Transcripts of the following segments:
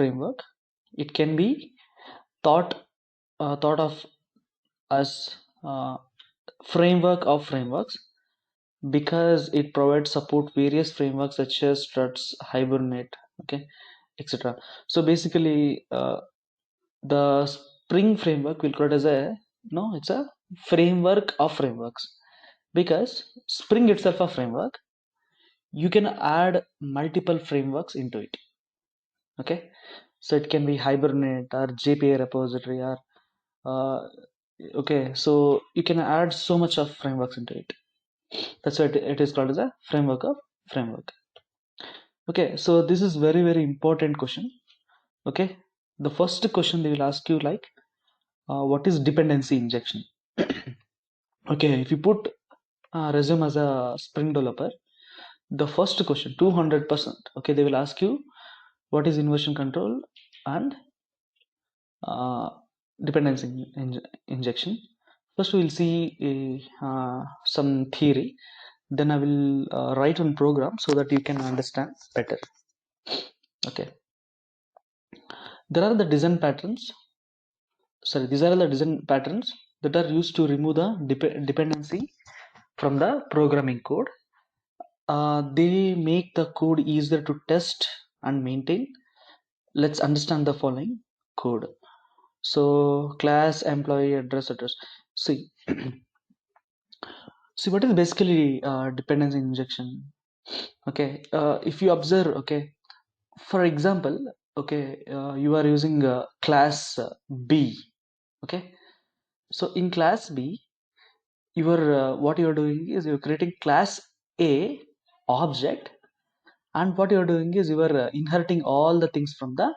framework, it can be thought of as framework of frameworks because it provides support various frameworks such as struts, hibernate, okay, etc. So basically the spring framework will called as a, no, it's a framework of frameworks because spring itself a framework. You can add multiple frameworks into it, okay. So it can be hibernate or jpa repository or uh, okay, so you can add so much of frameworks into it. That's why it is called as a framework of framework. Okay, so this is very important question. Okay, the first question they will ask you like, what is dependency injection? Okay, if you put resume as a spring developer, the first question 200%, okay, they will ask you what is inversion control and uh, dependency injection. First we will see some theory, then I will write one program so that you can understand better. Okay, there are the design patterns, sorry, these are the design patterns that are used to remove the dependency from the programming code. They make the code easier to test and maintain. Let's understand the following code. So class, employee, address. See, see what is basically dependency injection. Okay, if you observe, okay, for example, okay, you are using class B, okay. So in class B, what you are doing is you're creating class A object, and what you are doing is you are inheriting all the things from the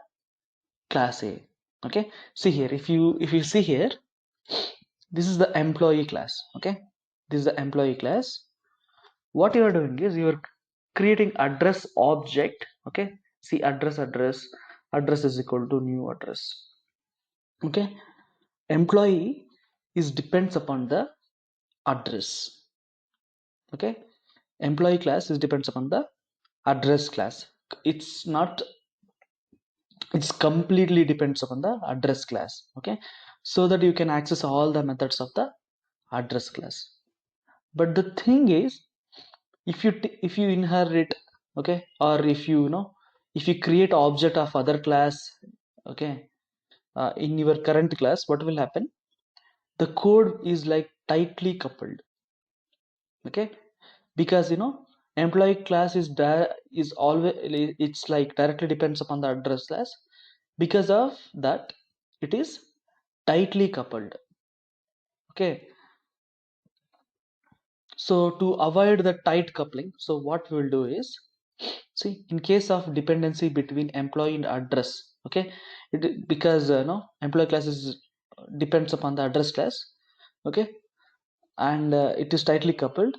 class A. Okay, see here, if you see here, this is the employee class. Okay, this is the employee class. What you are doing is you are creating address object. Okay, see, address is equal to new address. Okay, employee is depends upon the address. Okay, employee class is depends upon the address class. It's not, it's completely depends upon the address class. Okay, so that you can access all the methods of the address class. But the thing is, if you inherit, okay, or if you know, if you create object of other class, okay, in your current class, what will happen? The code is like tightly coupled. Okay, because you know, employee class is always, it's like directly depends upon the address class. Because of that, it is tightly coupled. Okay, so to avoid the tight coupling, so what we will do is, see, in case of dependency between employee and address, okay, because no, employee class is depends upon the address class. Okay, and it is tightly coupled.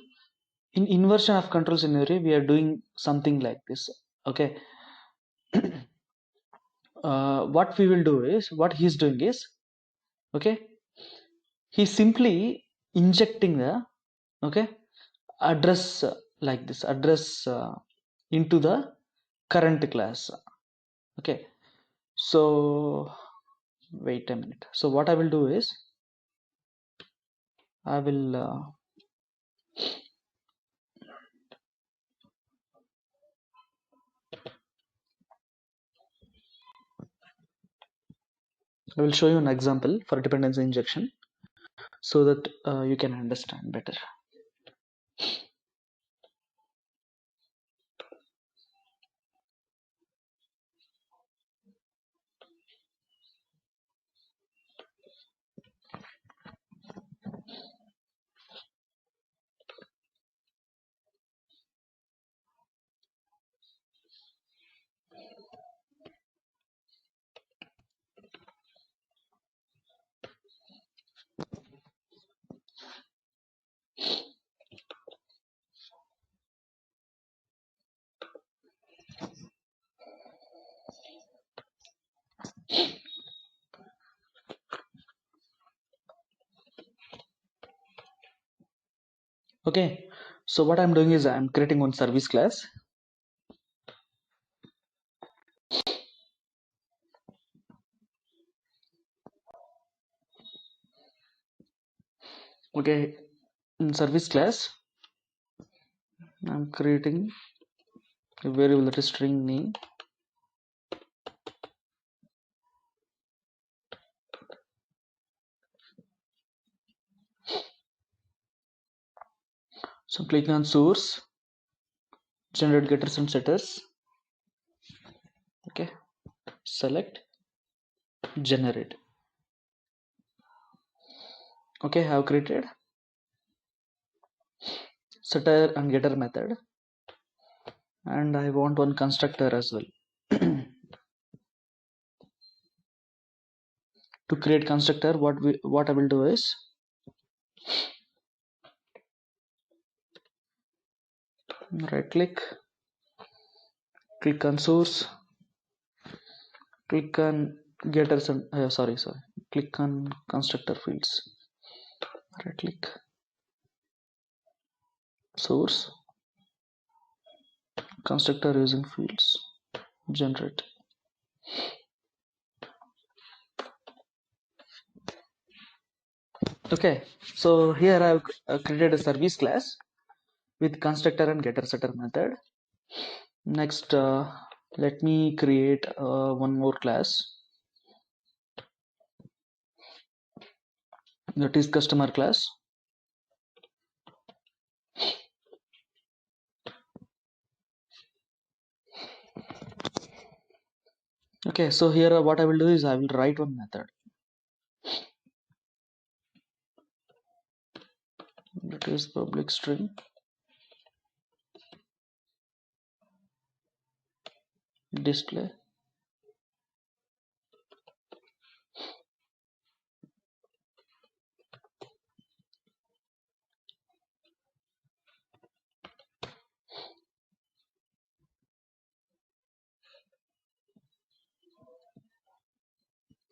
In inversion of control scenario, we are doing something like this. Okay, what we will do is, what he's doing is, okay, he's simply injecting the, okay, address like this address into the current class. Okay, so wait a minute. So what I will do is, I will show you an example for dependency injection so that you can understand better. Okay, so what I'm doing is I'm creating one service class. Okay, in service class, I'm creating a variable that is string name. So click on source, generate getters and setters. Okay, select generate. Okay, I have created setter and getter method, and I want one constructor as well. To create constructor, what I will do is right click, click on source, click on getters and sorry, click on constructor fields. Right click, source, constructor using fields, generate. Okay, so here I've created a service class with constructor and getter setter method. Next, let me create one more class, that is customer class. Okay, so here what I will do is I will write one method, that is public string display.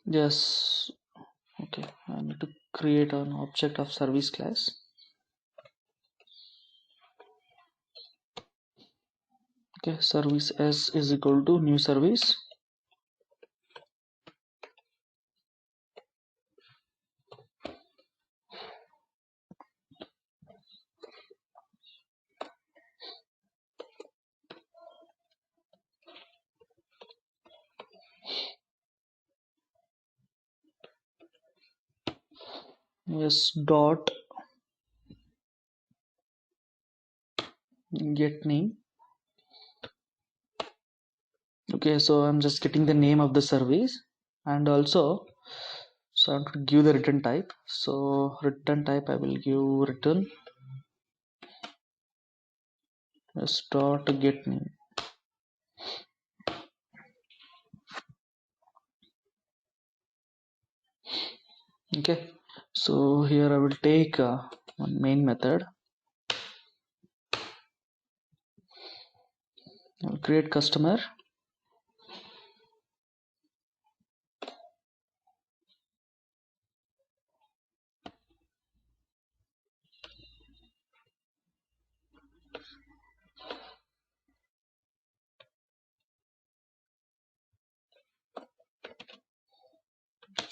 Yes, okay, I need to create an object of service class. Okay, service s is equal to new service. Yes, dot get name. Okay, so I'm just getting the name of the service, and also so I have to give the return type. So return type I will give return s dot get name. Okay, so here I will take one main method. I'll create customer.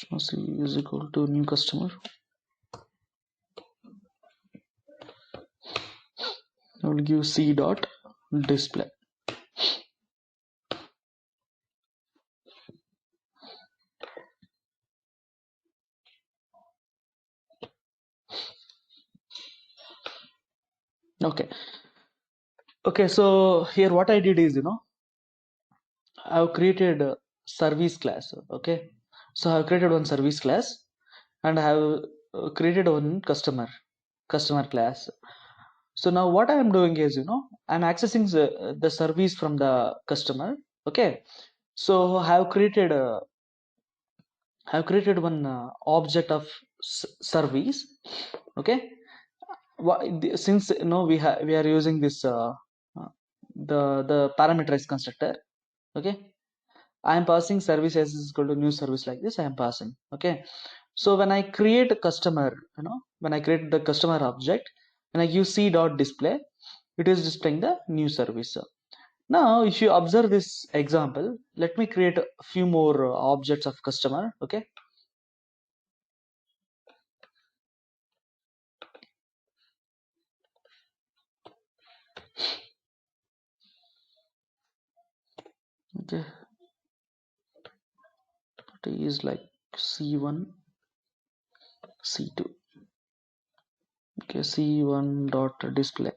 So C is equal to new customer. I will give C dot display. Okay, okay, so here what I did is, I've created a service class. Okay, so I've created one service class, and I have created one customer class. So now what I am doing is, I'm accessing the service from the customer. Okay, so I have created one object of service. Okay, since we are using this uh, the parameterized constructor. Okay, I am passing service as is equal to new service, like this I am passing. Okay, so when I create a customer, when I create the customer object, when I use c dot display, it is displaying the new service. Now if you observe this example, let me create a few more objects of customer. Okay, Okay, it is like c1 c2. Okay, c1 dot display.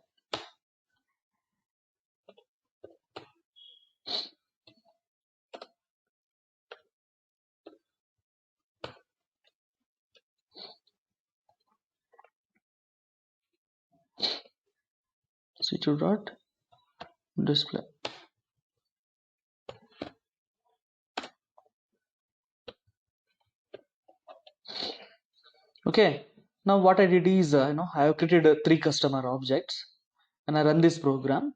c2 dot display. Okay, now what I did is I have created three customer objects and I run this program.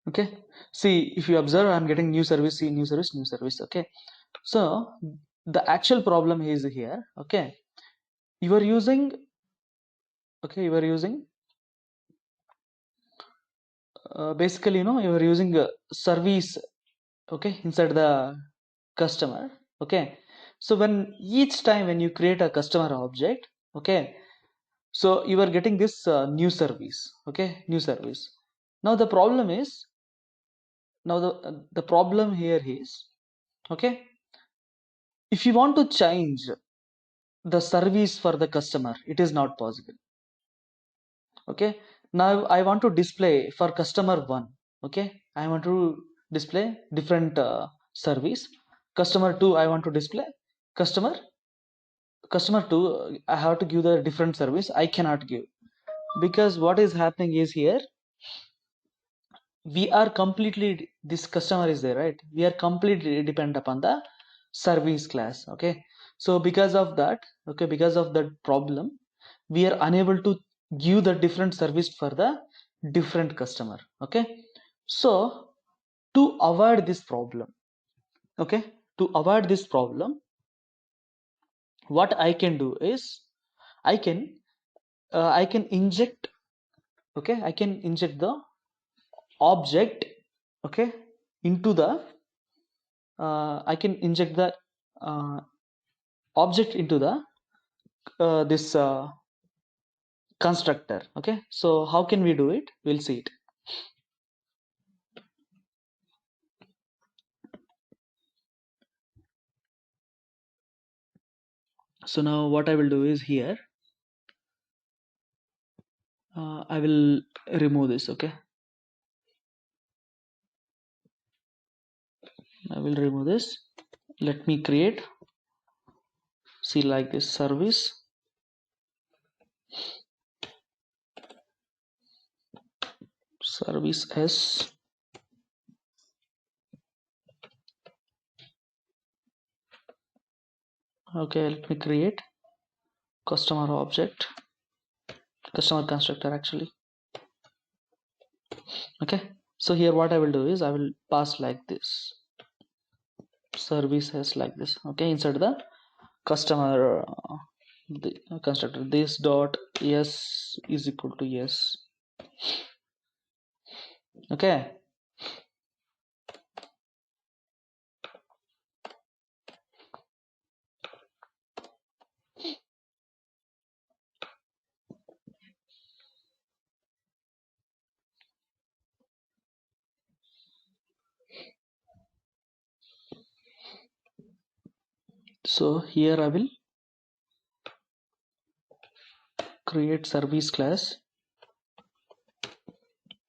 Okay, see, if you observe, I'm getting new service, see, new service, new service. Okay, so the actual problem is here. Okay, you are using, okay, you are using basically, you are using a service, okay, inside the customer. Okay, so when each time when you create a customer object, okay, so you are getting this new service. Okay, new service. Now the problem is, now the problem here is, okay, if you want to change the service for the customer, it is not possible. Okay, now I want to display for customer 1. Okay, I want to display different service. Customer 2, I want to display customer. Customer 2, I have to give the different service. I cannot give, because what is happening is here, we are completely, this customer is there, right? We are completely dependent upon the service class. Okay, so because of that, okay, because of that problem, we are unable to give the different service for the different customer. Okay, so to avoid this problem, okay, to avoid this problem, what I can do is, I can I can inject, okay, I can inject the object, okay, into the I can inject the uh, object into the this constructor. Okay, so how can we do it? We'll see it. So now what I will do is here, I will remove this. Okay, I will remove this. Let me create, see, like this service service s. Okay, let me create customer object, customer constructor actually. Okay, so here what I will do is, I will pass like this service s like this. Okay, inside the customer the constructor, this dot s is equal to yes. Okay, so here I will create service class,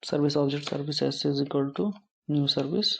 service object, service s is equal to new service.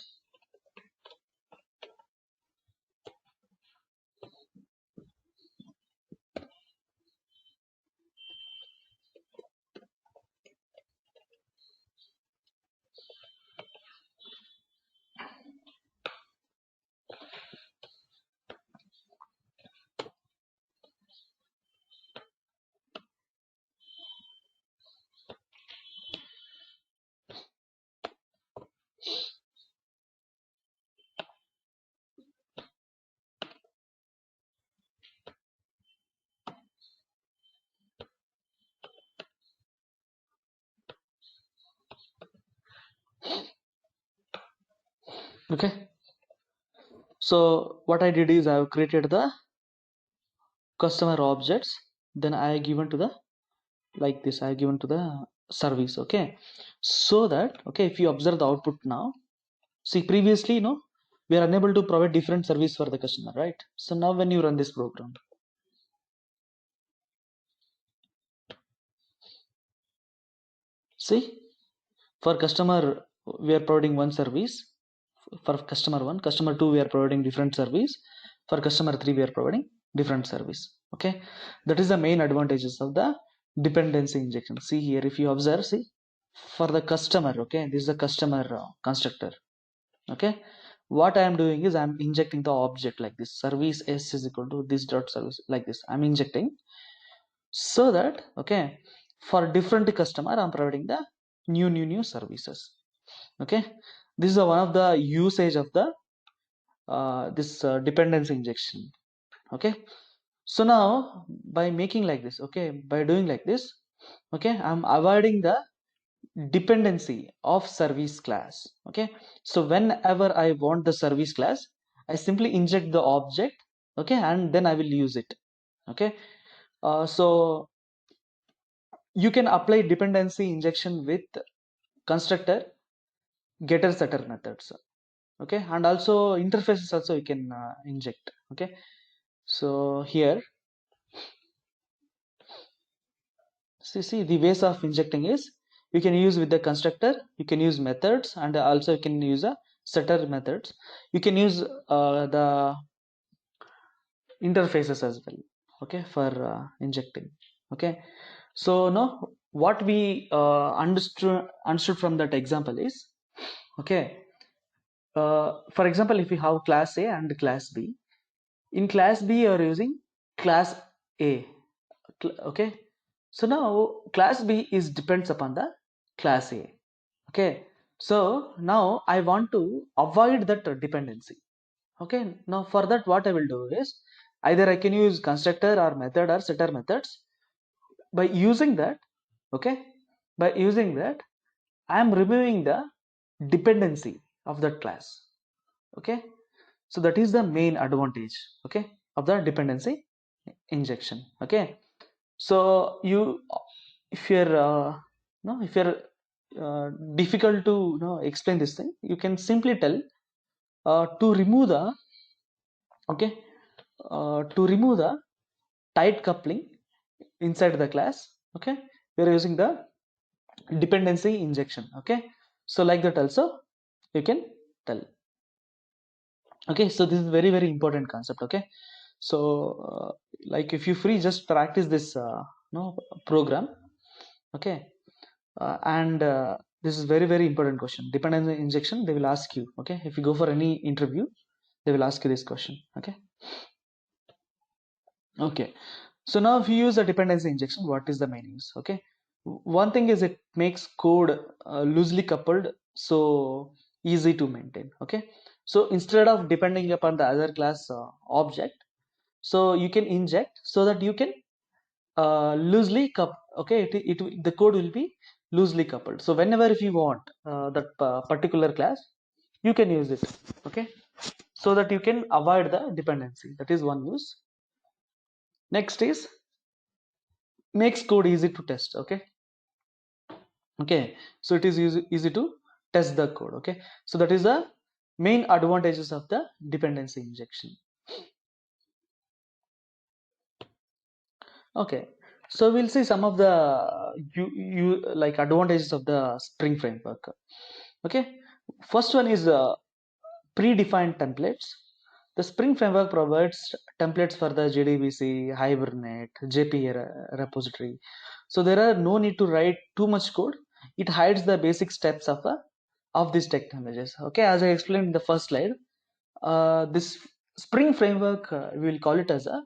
Okay, so what I did is, I have created the customer objects, then I given to the, like this, I given to the service. Okay, so that, okay, if you observe the output now, see, previously, we are unable to provide different service for the customer, right? So now when you run this program, see, for customer we are providing one service. For customer 1, customer 2, we are providing different service. For customer 3, we are providing different service. Okay, that is the main advantages of the dependency injection. See here, if you observe, see, for the customer, okay, this is the customer constructor. Okay, what I am doing is I am injecting the object like this, service s is equal to this dot service, like this I'm injecting, so that, okay, for different customer I'm providing the new services. Okay, this is one of the usage of the this dependency injection. Okay, so now by making like this, okay, by doing like this, okay, I'm avoiding the dependency of service class. Okay, so whenever I want the service class, I simply inject the object, okay, and then I will use it. Okay, so you can apply dependency injection with constructor, getter, setter methods. Okay, and also interfaces also you can inject. Okay, so here, see the ways of injecting is, you can use with the constructor, you can use methods, and also you can use a setter methods. You can use the interfaces as well. Okay, for injecting. Okay, so now what we understood from that example is, okay, for example, if you have class A and class B, in class B you are using class A. Okay, so now class B is depends upon the class A. Okay, so now I want to avoid that dependency. Okay, now for that what I will do is, either I can use constructor or method or setter methods. By using that, okay, by using that, I am removing the dependency of that class. Okay, so that is the main advantage, okay, of the dependency injection. Okay, so you, if you're no if you're difficult to explain this thing, you can simply tell, to remove the, okay, to remove the tight coupling inside the class. Okay, we are using the dependency injection. Okay, so like that also you can tell. Okay, so this is very important concept. Okay, so like if you free, just practice this no program. Okay, and this is very important question, dependency injection. They will ask you, okay, if you go for any interview, they will ask you this question. Okay, okay, so now if you use a dependency injection, what is the main use? Okay, one thing is it makes code loosely coupled, so easy to maintain. Okay, so instead of depending upon the other class object, so you can inject so that you can loosely okay, the code will be loosely coupled, so whenever if you want that particular class, you can use it. Okay, so that you can avoid the dependency. That is one use. Next is makes code easy to test. Okay, okay, so it is easy to test the code. Okay, so that is the main advantages of the dependency injection. Okay, so we'll see some of the you like advantages of the Spring framework. Okay, first one is predefined templates. The Spring framework provides templates for the JDBC, Hibernate, JPA repository. So there are no need to write too much code. It hides the basic steps of these technologies. Okay, as I explained in the first slide, this Spring framework, we will call it as a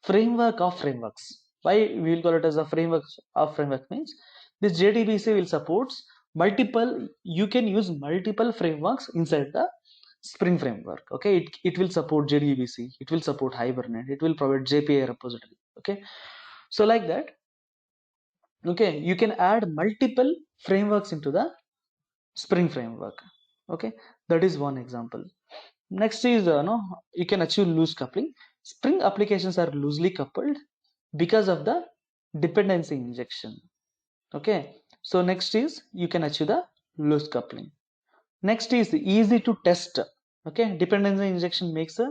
framework of frameworks. Why we will call it as a framework of framework means, this JDBC will supports multiple, you can use multiple frameworks inside the Spring framework. Okay, it will support JDBC, it will support Hibernate, it will provide JPA repository. Okay, so like that, okay, you can add multiple frameworks into the Spring framework. Okay, that is one example. Next is no, you can achieve loose coupling. Spring applications are loosely coupled because of the dependency injection. Okay, So next is you can achieve the loose coupling. Next is easy to test. Okay, dependency injection makes it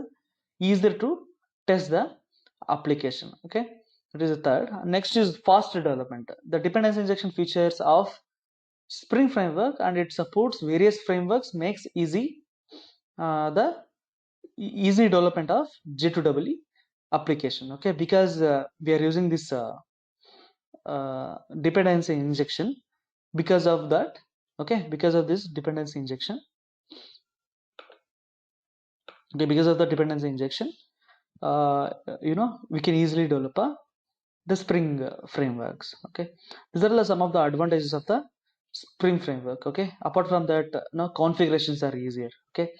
easier to test the application. Okay, that is the third. Next is fast development. The dependency injection features of Spring framework and it supports various frameworks makes the easy development of J2EE application. Okay, because we are using this dependency injection. Because of that, okay, because of this dependency injection, okay, because of the dependency injection, we can easily develop the Spring frameworks. Okay, these are some of the advantages of the Spring framework. Okay, apart from that, configurations are easier. Okay,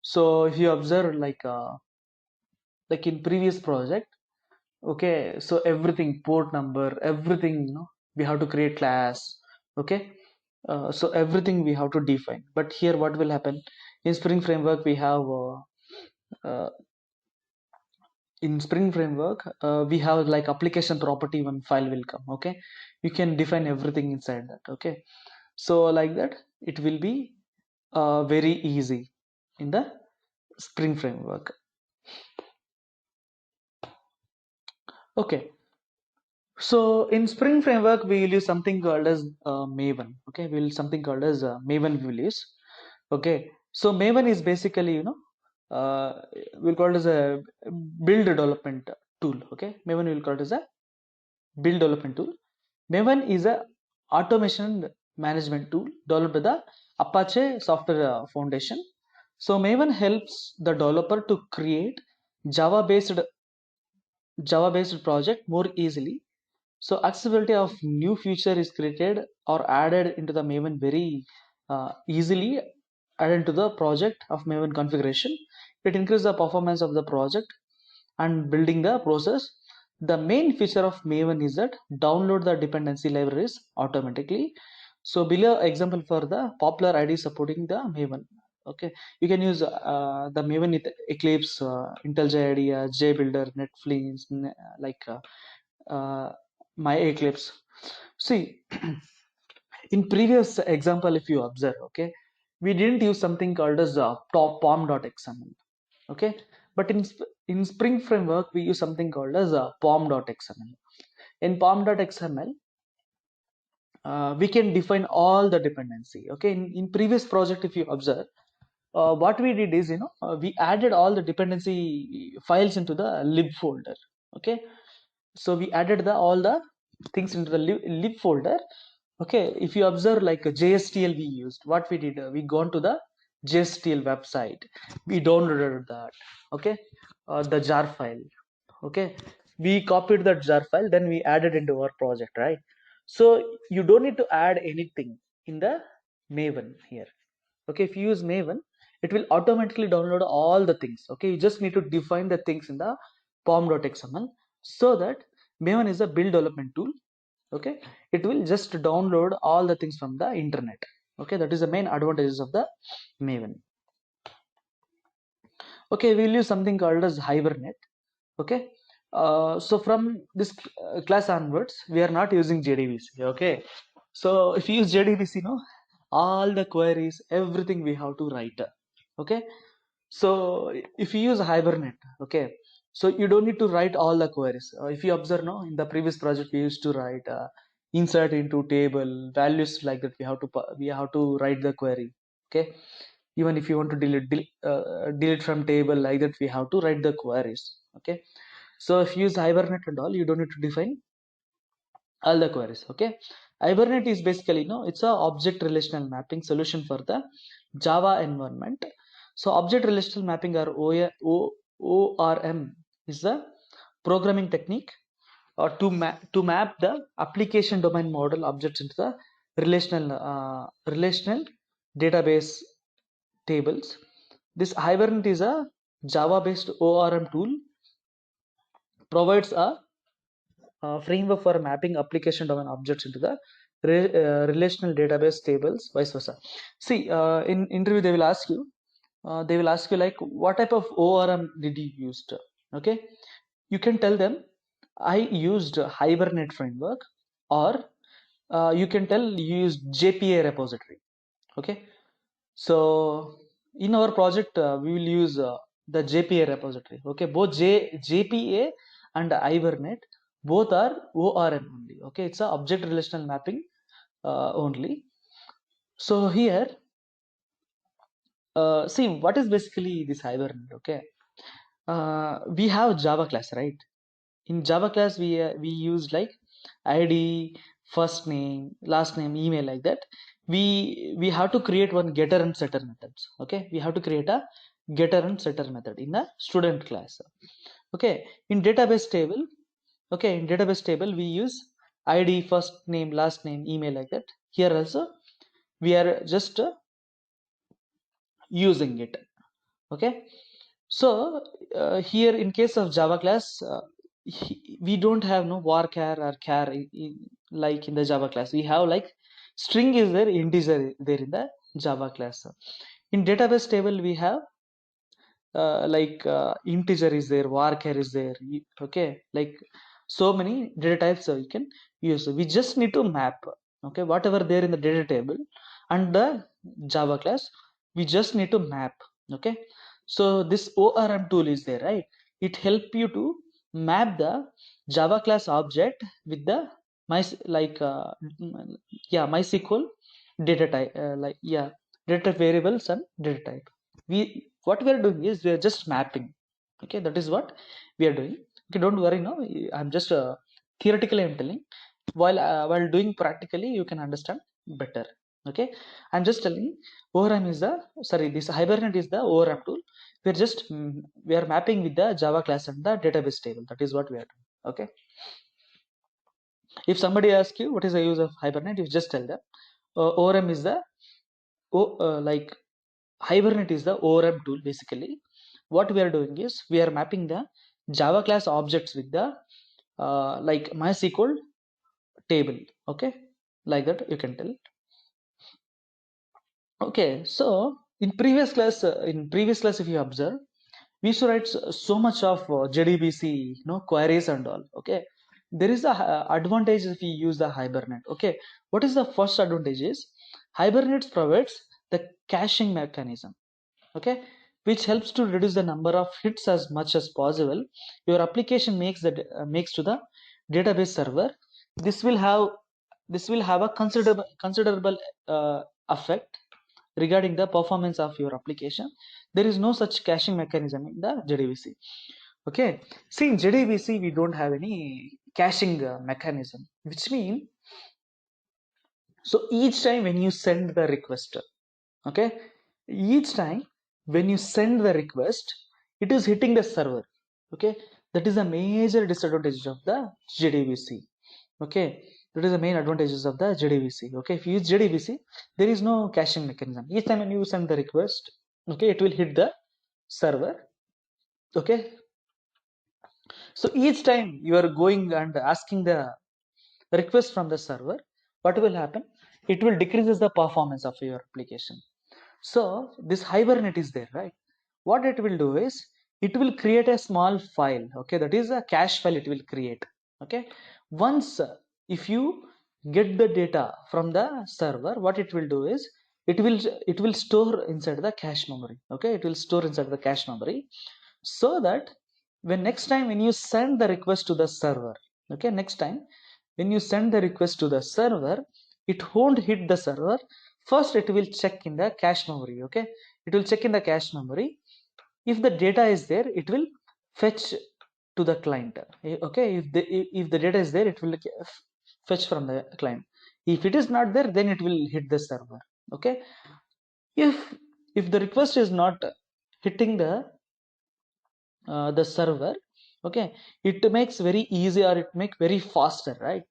so if you observe like in previous project, okay, so everything, port number, everything, we have to create class. Okay, so everything we have to define. But here what will happen in Spring framework, we have uh, in Spring framework, we have like application property, one file will come. Okay, you can define everything inside that. Okay, so like that it will be very easy in the Spring framework. Okay, so in Spring framework we will use something called as Maven. Okay, we will use something called as Maven we will use. Okay, so Maven is basically, uh, we'll call it as a build development tool. Okay, Maven will call it as a build development tool. Maven is a automation management tool developed by the Apache Software Foundation. So Maven helps the developer to create Java-based Java-based project more easily. So accessibility of new feature is created or added into the Maven very easily added to the project of Maven configuration. It increases the performance of the project and building the process. The main feature of Maven is that download the dependency libraries automatically. So below example for the popular ID supporting the Maven. Okay, you can use the Maven with Eclipse, IntelliJ IDEA, JBuilder, Netflix, like uh, my Eclipse. See, in previous example, if you observe, okay, we didn't use something called as top pom.xml. Okay, but in Spring framework we use something called as pom.xml. In pom.xml, we can define all the dependency. Okay, in previous project, if you observe, what we did is, we added all the dependency files into the lib folder. Okay, so we added the all the things into the lib folder. Okay, if you observe like a JSTL we used, what we did, we gone to the JSTL website, we downloaded that. Okay, the jar file. Okay, we copied that jar file, then we added into our project, right? So you don't need to add anything in the Maven here. Okay, if you use Maven, it will automatically download all the things. Okay, you just need to define the things in the pom.xml, so that Maven is a build development tool. Okay, it will just download all the things from the internet. Okay, that is the main advantages of the Maven. Okay, we'll use something called as Hibernate. Okay, so from this class onwards we are not using JDBC. Okay, so if you use JDBC, all the queries, everything we have to write. Okay, so if you use Hibernate, okay, so you don't need to write all the queries. If you observe, no, in the previous project we used to write insert into table values, like that we have to write the query. Okay, even if you want to delete from table, like that we have to write the queries. Okay, so if you use Hibernate and all, you don't need to define all the queries. Okay, Hibernate is basically, it's a object relational mapping solution for the Java environment. So object relational mapping, or ORM, is the programming technique to map the application domain model objects into the relational database tables. This Hibernate is a Java-based ORM tool, provides a framework for mapping application domain objects into the relational database tables, vice versa. See, in interview they will ask you like, what type of ORM did you use? Okay, you can tell them I used Hibernate framework, or you can tell you use JPA repository. Okay, so in our project we will use the JPA repository. Okay, both JPA and Hibernate both are ORM only. Okay, it's a object relational mapping only. So here see what is basically this Hibernate. Okay, we have Java class, right? In Java class we use like ID, first name, last name, email, like that. We have to create one getter and setter methods. Okay, we have to create a getter and setter method in the student class. Okay, in database table, okay, in database table we use ID, first name, last name, email, like that. Here also we are just using it. Okay, so here in case of Java class, we don't have no varchar or char like in the Java class. We have like string is there, integer there in the Java class. In database table we have integer is there, varchar is there. Okay, like so many data types you can use. We just need to map, okay, whatever there in the data table and the Java class, we just need to map. Okay, so this ORM tool is there, right? It help you to map the Java class object with the my MySQL data type, data variables and data type. We What we are doing is we are just mapping. Okay, that is what we are doing. Okay, don't worry, no, I'm just theoretically I'm telling. While doing practically you can understand better. Okay, I'm just telling ORM is the, sorry, this Hibernate is the ORM tool. We're just we are mapping with the Java class and the database table. That is what we are doing. Okay, if somebody asks you what is the use of Hibernate, you just tell them ORM is the like Hibernate is the ORM tool. Basically what we are doing is we are mapping the Java class objects with the like MySQL table. Okay, like that you can tell. Okay, so in previous class if you observe, we used to write so much of JDBC, queries and all. Okay, there is a advantage if we use the Hibernate. Okay, what is the first advantage is Hibernate provides the caching mechanism. Okay, which helps to reduce the number of hits as much as possible. Your application makes to the database server. This will have a considerable effect regarding the performance of your application. There is no such caching mechanism in the JDBC. Okay, see in JDBC we don't have any caching mechanism, which means, so each time when you send the request, okay, each time when you send the request, it is hitting the server. Okay, that is a major disadvantage of the JDBC. Okay, that is the main advantages of the JDBC. Okay, if you use JDBC, there is no caching mechanism. Each time when you send the request, okay, it will hit the server. Okay, so each time you are going and asking the request from the server, what will happen? It will decreases the performance of your application. So this Hibernate is there, right? What it will do is it will create a small file. Okay, that is a cache file it will create. Okay, once if you get the data from the server, what it will do is it will store inside the cache memory. Okay, it will store inside the cache memory, so that when next time when you send the request to the server, okay, next time when you send the request to the server, it won't hit the server. First it will check in the cache memory. Okay, it will check in the cache memory. If the data is there, it will fetch to the client. Okay, if the data is there, it will fetch from the client. If it is not there, then it will hit the server. Okay, if the request is not hitting the server, okay, it makes very easy, or it make very faster, right?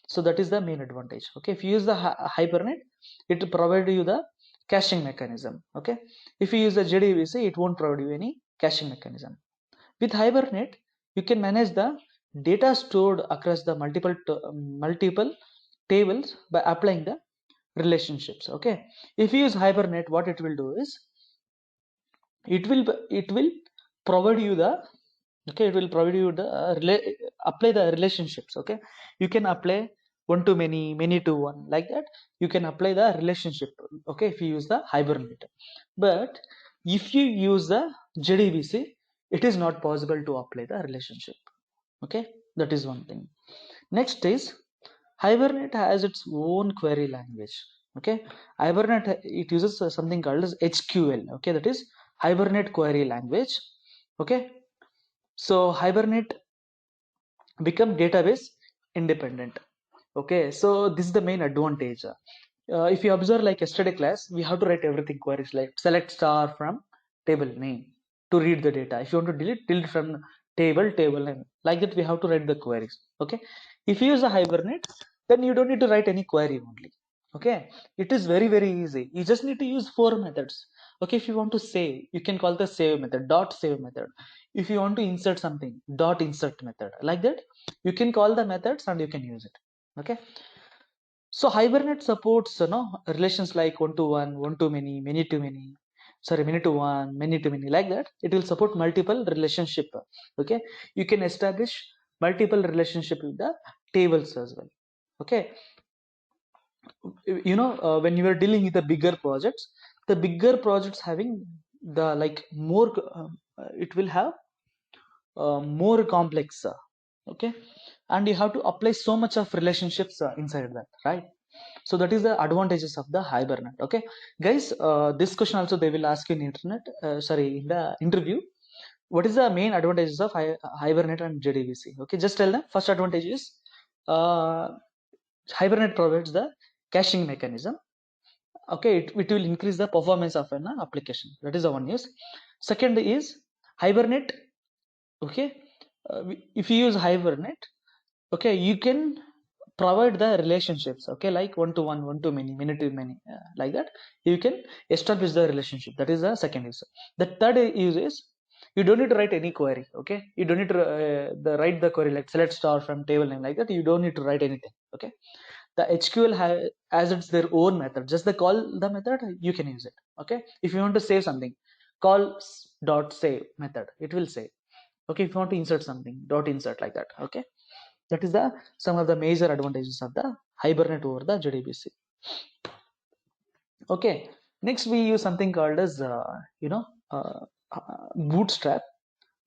So that is the main advantage. Okay, if you use the Hibernate, it will provide you the caching mechanism. Okay, if you use the JDBC, it won't provide you any caching mechanism. With Hibernate, you can manage the data stored across the multiple tables by applying the relationships. Okay, if you use Hibernate, what it will do is it will provide you the, okay, it will provide you the apply the relationships. Okay, you can apply one to many, many to one, like that you can apply the relationship, okay, if you use the Hibernate. But if you use the JDBC, it is not possible to apply the relationship, okay. That is one thing. Next is Hibernate has its own query language, okay. Hibernate, it uses something called as HQL, okay, that is Hibernate query language, okay. So Hibernate become database independent, okay. So this is the main advantage. If you observe, like yesterday class, we have to write everything queries like select star from table name to read the data. If you want to delete from table name, like that we have to write the queries, okay. If you use a Hibernate, then you don't need to write any query only, okay. It is very easy. You just need to use four methods, okay. If you want to save, you can call the save method, dot save method. If you want to insert something, dot insert method, like that you can call the methods and you can use it, okay. So Hibernate supports relations like one to one to many to many, sorry, many to one, many to many, like that. It will support multiple relationship. Okay, you can establish multiple relationship with the tables as well. Okay, when you are dealing with the bigger projects, the bigger projects having the like more, it will have more complex. Okay, and you have to apply so much of relationships inside that, right? So that is the advantages of the Hibernate. Okay, guys, this question also they will ask you in internet, sorry, in the interview. What is the main advantages of Hibernate and JDBC? Okay, just tell them. First advantage is uh, Hibernate provides the caching mechanism. Okay, it will increase the performance of an application. That is the one use. Second is Hibernate. Okay, if you use Hibernate, okay, you can provide the relationships, okay, like one to many, many to many, like that you can establish the relationship. That is the second use. The third use is you don't need to write any query, okay. You don't need to write the query like select star from table name, like that you don't need to write anything, okay. The HQL has its their own method, just the call the method, you can use it, okay. If you want to save something, call dot save method, it will save, okay. If you want to insert something, dot insert, like that, okay. That is the some of the major advantages of the Hibernate over the JDBC. Okay, next we use something called as Bootstrap.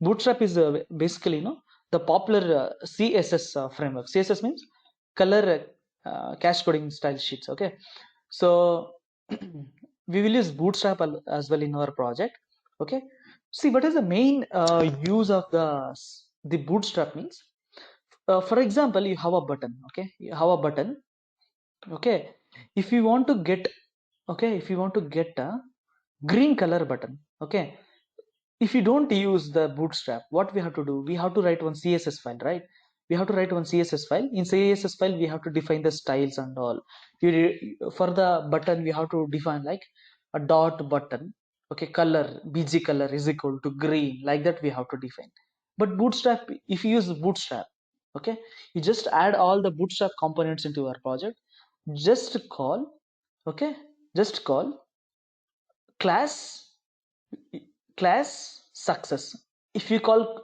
Bootstrap is basically the popular CSS framework. CSS means color cache coding style sheets. Okay, so we will use Bootstrap as well in our project. Okay, see what is the main use of the Bootstrap means. For example, you have a button. Okay, you have a button. Okay, if you want to get, okay, if you want to get a green color button, okay, if you don't use the Bootstrap, what we have to do, we have to write one CSS file, right? We have to write one CSS file. In CSS file we have to define the styles and all. For the button we have to define like a dot button, okay, color bg color is equal to green, like that we have to define. But Bootstrap, if you use Bootstrap, okay, you just add all the Bootstrap components into your project, just call, okay, just call class class success. If you call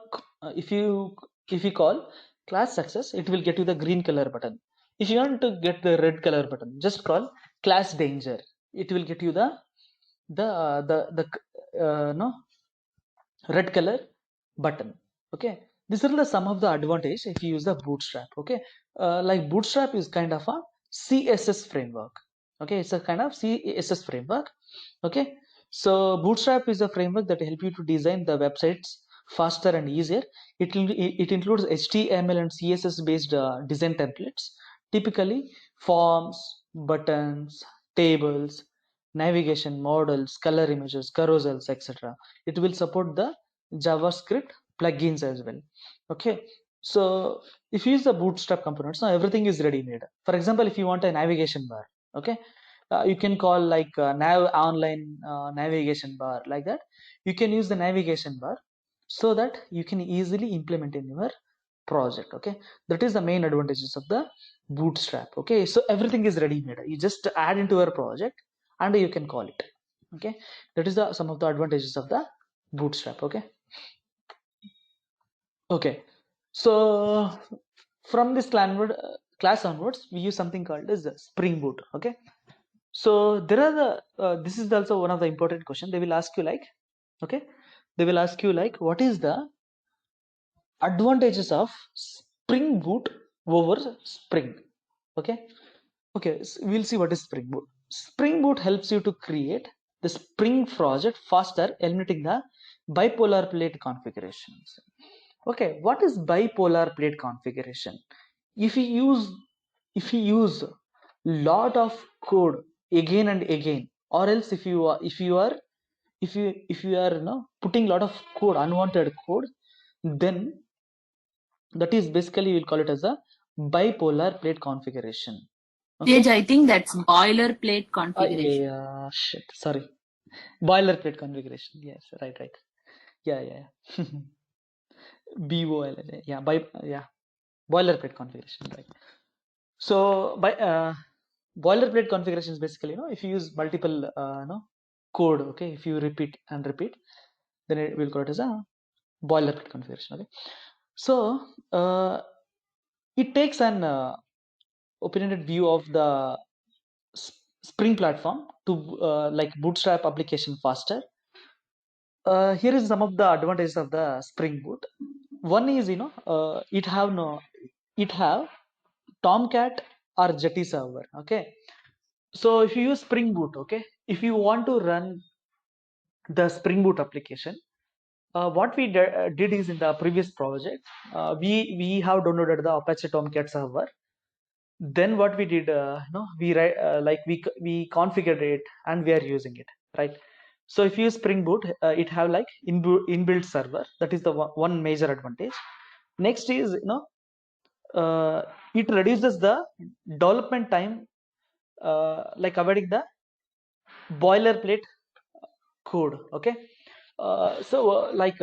if you call class success, it will get you the green color button. If you want to get the red color button, just call class danger, it will get you the no red color button. Okay, these are the some of the advantage if you use the Bootstrap. Okay, like Bootstrap is kind of a CSS framework. Okay, it's a kind of CSS framework. Okay, so Bootstrap is a framework that help you to design the websites faster and easier. It includes HTML and CSS based design templates, typically forms, buttons, tables, navigation models, color images, carousels, etc. It will support the JavaScript plugins as well. Okay, so if you use the Bootstrap components, now everything is ready made. For example, if you want a navigation bar, okay, you can call like nav online navigation bar, like that you can use the navigation bar, so that you can easily implement in your project. Okay, that is the main advantages of the Bootstrap. Okay, so everything is ready made, you just add into your project and you can call it. Okay, that is the some of the advantages of the Bootstrap. Okay, okay, so from this class onwards, we use something called as the Spring Boot. Okay, so there are the this is also one of the important question. They will ask you like, okay, they will ask you like, what is the advantages of Spring Boot over Spring? Okay, okay, so we'll see what is Spring Boot. Spring Boot helps you to create the Spring project faster, eliminating the bipolar plate configurations. Okay, what is bipolar plate configuration? If you use lot of code again and again, or else if you are putting lot of code, unwanted code, then that is basically we'll call it as a bipolar plate configuration. Tej, Okay. I think that's boilerplate configuration. Yeah, shit. Sorry. Boilerplate configuration. Yes, right, right. Yeah, yeah, yeah. BOL. Yeah, yeah. Boilerplate configuration, right. So by boilerplate configuration is basically, if you use multiple code, okay, if you repeat and repeat, then it will call it as a boilerplate configuration. Okay. So it takes an opinionated view of the Spring platform to like bootstrap application faster. Here is some of the advantages of the Spring Boot. One is, it have Tomcat or Jetty server. Okay, so if you use Spring Boot, okay, if you want to run the Spring Boot application, what we did is in the previous project, we have downloaded the Apache Tomcat server. Then what we did, we like we configured it and we are using it, right? So if you use Spring Boot, it have like inbuilt server. That is the one major advantage. Next is, it reduces the development time, like avoiding the boilerplate code. Okay, like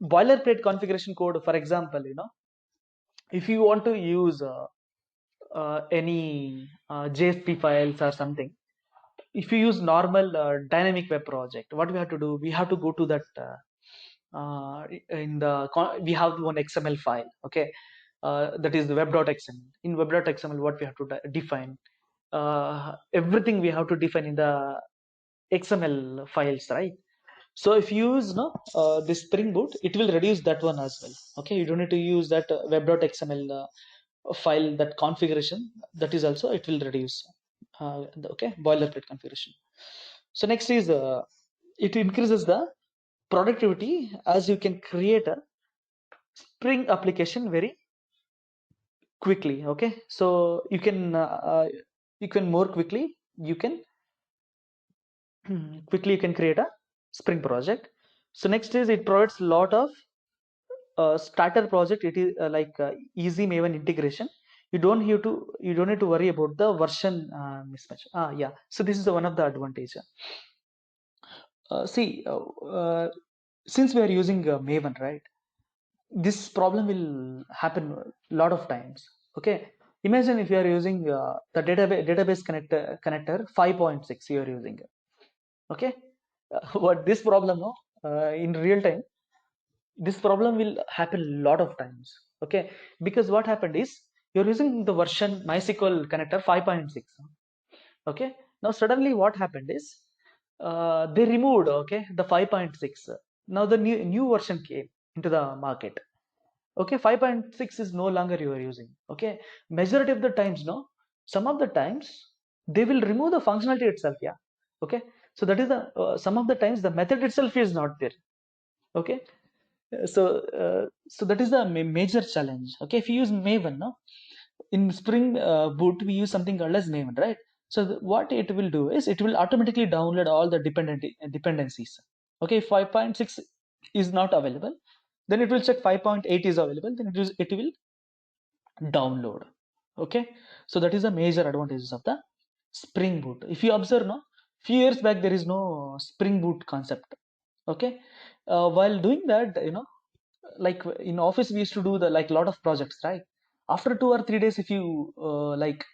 boilerplate configuration code, for example, if you want to use any JSP files or something, if you use normal dynamic web project, what we have to do, we have to go to that in the we have one XML file. Okay, that is the web.xml. In web.xml, what we have to define, everything we have to define in the XML files, right? So if you use this Spring Boot, it will reduce that one as well. Okay, you don't need to use that web.xml file, that configuration. That is also, it will reduce. Okay, boilerplate configuration. So next is it increases the productivity, as you can create a Spring application very quickly. Okay, so you can more quickly, you can quickly you can create a Spring project. So next is, it provides a lot of starter project. It is like easy Maven integration. You don't need to worry about the version mismatch. Yeah, so this is one of the advantage. See, since we are using Maven, right, this problem will happen a lot of times. Okay, imagine if you are using the database connector 5.6 you are using. Okay, what this problem, no, in real time, this problem will happen a lot of times. Okay, because what happened is, you're using the version MySQL connector 5.6. Okay, now suddenly what happened is, they removed, okay, the 5.6. Now the new version came into the market. Okay, 5.6 is no longer you are using. Okay, majority of the times, no, some of the times they will remove the functionality itself. Yeah, okay, so that is the some of the times the method itself is not there. Okay, so that is the major challenge. Okay, if you use Maven, no, in Spring Boot we use something called as Maven, right? So what it will do is, it will automatically download all the dependencies. Okay, if 5.6 is not available, then it will check 5.8 is available, then it will download. Okay, so that is the major advantages of the Spring Boot. If you observe, no, few years back there is no Spring Boot concept. Okay, while doing that, like in office we used to do the like lot of projects, right? After 2 or 3 days, if you like,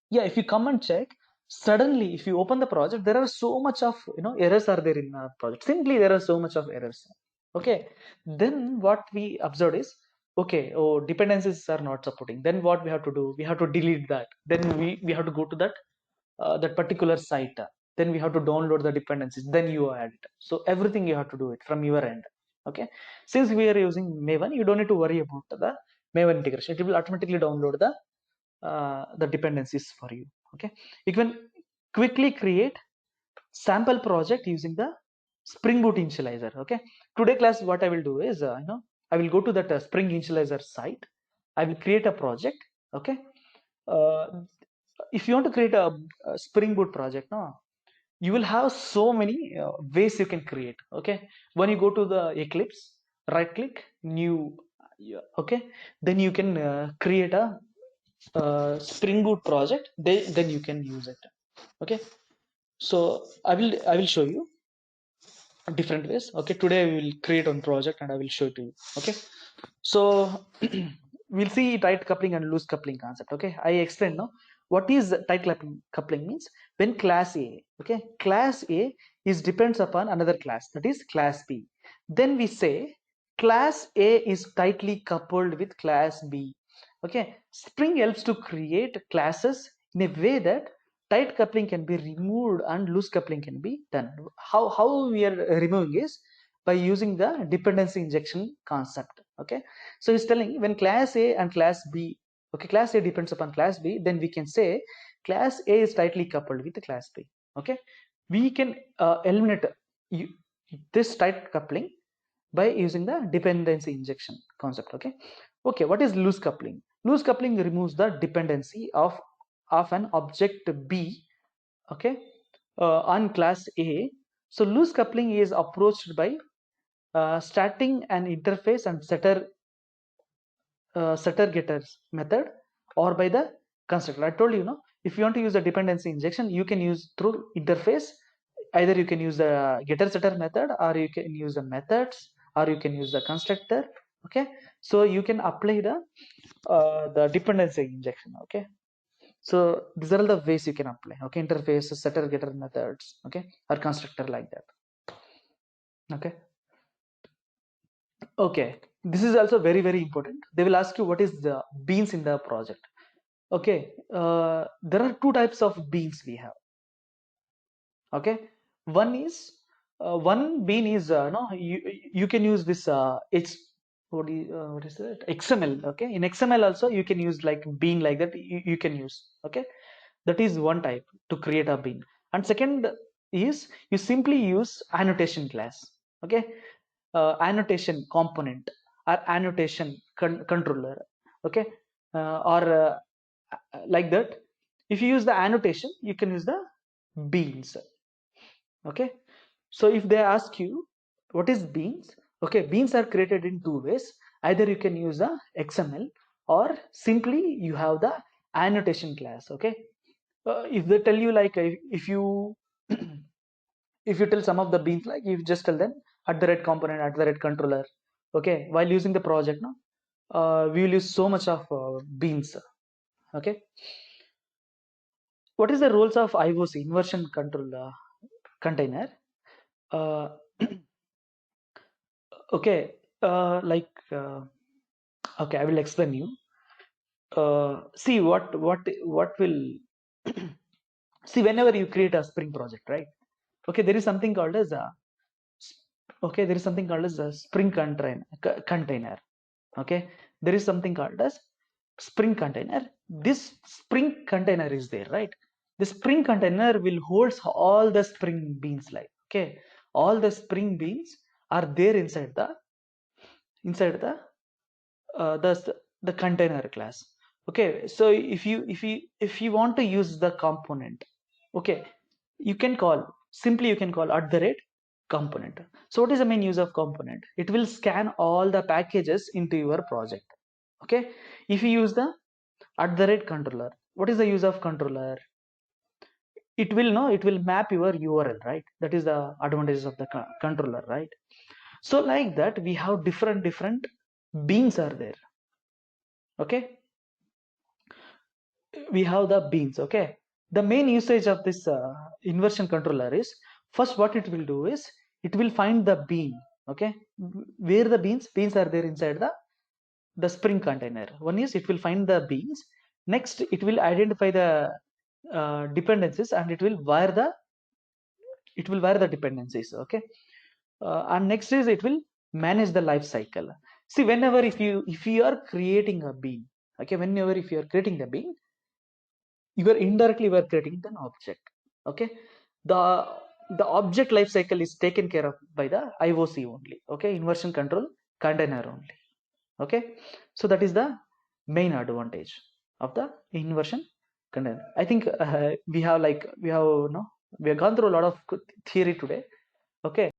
yeah, if you come and check, suddenly if you open the project, there are so much of errors are there in the project. Simply there are so much of errors. Okay, then what we observed is, okay, oh, dependencies are not supporting, then what we have to do, we have to delete that, then we have to go to that particular site, then we have to download the dependencies, then you add it. So everything you have to do it from your end. Okay, since we are using Maven, you don't need to worry about the Maven integration. It will automatically download the dependencies for you. Okay, you can quickly create sample project using the Spring Boot initializer. Okay, today class what I will do is I will go to that Spring initializer site. I will create a project. Okay, uh, if you want to create a Spring Boot project, no, you will have so many ways you can create. Okay, when you go to the Eclipse, right click, new, okay, then you can create a Spring Boot project. Then you can use it. Okay, so I will show you different ways. Okay, today we will create one project and I will show it to you. Okay, so we'll see tight coupling and loose coupling concept. Okay, I explained now what is tight coupling means. When class A, okay, class A is depends upon another class, that is class B, then we say class A is tightly coupled with class B. Okay, Spring helps to create classes in a way that tight coupling can be removed and loose coupling can be done. How we are removing is by using the dependency injection concept. Okay, so it's telling when class A and class B, okay, class A depends upon class B, then we can say class A is tightly coupled with the class B. Okay, we can eliminate this tight coupling by using the dependency injection concept. Okay, okay, what is loose coupling? Loose coupling removes the dependency of an object B, okay, on class A. So loose coupling is approached by starting an interface and setter getters method, or by the constructor. I told you, if you want to use the dependency injection, you can use through interface. Either you can use the getter setter method, or you can use the methods, or you can use the constructor. Okay, so you can apply the dependency injection. Okay, so these are all the ways you can apply. Okay, interface, setter getter methods, okay, or constructor, like that. Okay, okay, this is also very very important. They will ask you what is the beans in the project. Okay, there are two types of beans we have. Okay, one is one bean is no, you can use this it's what is it, XML. Okay, in XML also you can use like bean, like that you can use. Okay, that is one type to create a bean. And second is you simply use annotation class. Okay, annotation component or annotation controller. Okay, or like that. If you use the annotation, you can use the beans. Okay, so if they ask you what is beans, okay, beans are created in two ways. Either you can use the XML, or simply you have the annotation class. Okay, if they tell you like if you if you tell some of the beans, like you just tell them at the red component, at the red controller. Okay, while using the project, no, we will use so much of beans. Okay, what is the rules of IOC, inversion control container? uh, okay, like okay, I will explain you. See what will see, whenever you create a Spring project, right? Okay, there is something called as a okay, there is something called as a Spring container. Okay, there is something called as Spring container. This Spring container is there, right? The Spring container will holds all the Spring beans, like, okay, all the Spring beans are there inside the container class. Okay, so if you want to use the component, okay, you can call, simply you can call at the rate component. So what is the main use of component? It will scan all the packages into your project. Okay, if you use the at the rate controller, what is the use of controller? It will know, it will map your URL, right? That is the advantages of the controller, right? So like that, we have different beans are there. Okay, we have the beans. Okay, the main usage of this inversion controller is, first what it will do is it will find the bean. Okay, where the beans are there inside the the Spring container. One is it will find the beans. Next, it will identify the dependencies, and it will wire the dependencies. Okay. And next is it will manage the life cycle. See, whenever if you are creating a bean, okay, whenever if you are creating the bean, you are indirectly creating an object. Okay. The object life cycle is taken care of by the IOC only. Okay, inversion control container only. Okay, so that is the main advantage of the inversion container. I think we have gone through a lot of theory today. Okay.